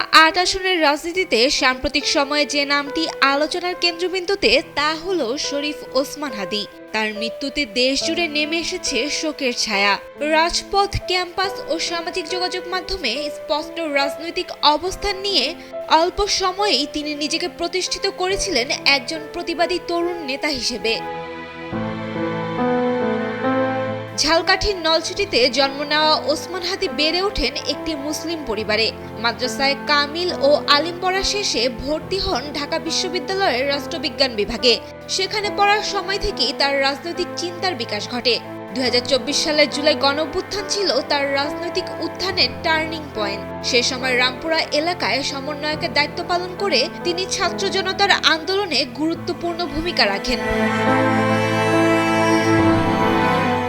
৮ আসনের রাজনীতিতে সাম্প্রতিক সময়ে যে নামটি আলোচনার কেন্দ্রবিন্দুতে তা হল শরীফ ওসমান হাদী। তার মৃত্যুতে দেশ জুড়ে নেমে এসেছে শোকের ছায়া। রাজপথ, ক্যাম্পাস ও সামাজিক যোগাযোগ মাধ্যমে স্পষ্ট রাজনৈতিক অবস্থান নিয়ে অল্প সময়েই তিনি নিজেকে প্রতিষ্ঠিত করেছিলেন একজন প্রতিবাদী তরুণ নেতা হিসেবে। ঝালকাঠির নলছিটিতে জন্ম নেওয়া ওসমান হাদী বেড়ে ওঠেন একটি মুসলিম পরিবারে। মাদ্রাসায় কামিল ও আলিম পড়া শেষে ভর্তি হন ঢাকা বিশ্ববিদ্যালয়ের রাষ্ট্রবিজ্ঞান বিভাগে। সেখানে পড়ার সময় থেকেই তার রাজনৈতিক চিন্তার বিকাশ ঘটে। ২০২৪ সালের জুলাই গণঅভ্যুত্থান ছিল তার রাজনৈতিক উত্থানের টার্নিং পয়েন্ট। সে সময় রামপুরা এলাকায় সমন্বয়কের দায়িত্ব পালন করে তিনি ছাত্র জনতার আন্দোলনে গুরুত্বপূর্ণ ভূমিকা রাখেন।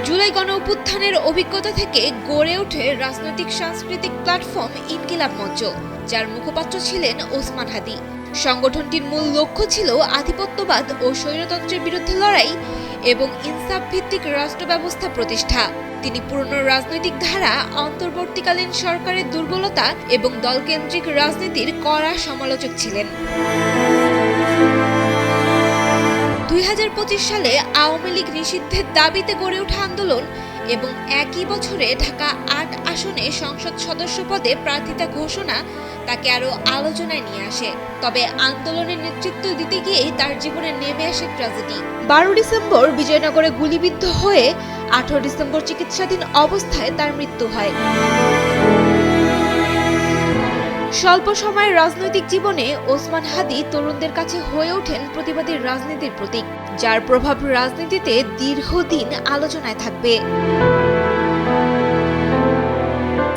জুলাই গণঅভ্যুত্থানের অভিজ্ঞতা থেকে গড়ে ওঠে রাজনৈতিক সাংস্কৃতিক প্ল্যাটফর্ম ইনকিলাব মঞ্চ, যার মুখপাত্র ছিলেন ওসমান হাদী। সংগঠনটির মূল লক্ষ্য ছিল আধিপত্যবাদ ও স্বৈরতন্ত্রের বিরুদ্ধে লড়াই এবং ইনসাফ ভিত্তিক রাষ্ট্র ব্যবস্থা প্রতিষ্ঠা। তিনি পুরনো রাজনৈতিক ধারা, অন্তর্বর্তীকালীন সরকারের দুর্বলতা এবং দলকেন্দ্রিক রাজনীতির কড়া সমালোচক ছিলেন। ২০২৫ সালে আওয়ামী লীগ নিষিদ্ধের দাবিতে গড়ে ওঠা আন্দোলন এবং একই বছরে ঢাকা ৮ আসনে সংসদ সদস্য পদে প্রার্থিতা ঘোষণা তাকে আরও আলোচনায় নিয়ে আসে। তবে আন্দোলনের নেতৃত্ব দিতে গিয়েই তার জীবনে নেমে আসে ট্র্যাজেডি। ১২ ডিসেম্বর বিজয়নগরে গুলিবিদ্ধ হয়ে ১৮ ডিসেম্বর চিকিৎসাধীন অবস্থায় তার মৃত্যু হয়। স্বল্প সময়ের রাজনৈতিক জীবনে ওসমান হাদী তরুণদের কাছে হয়ে ওঠেন প্রতিবাদী রাজনীতির প্রতীক, যার প্রভাব রাজনীতিতে দীর্ঘদিন আলোচনায় থাকবে।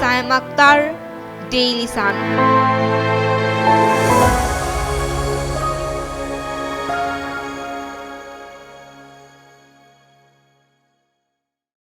Sayem Akter, Daily Sun.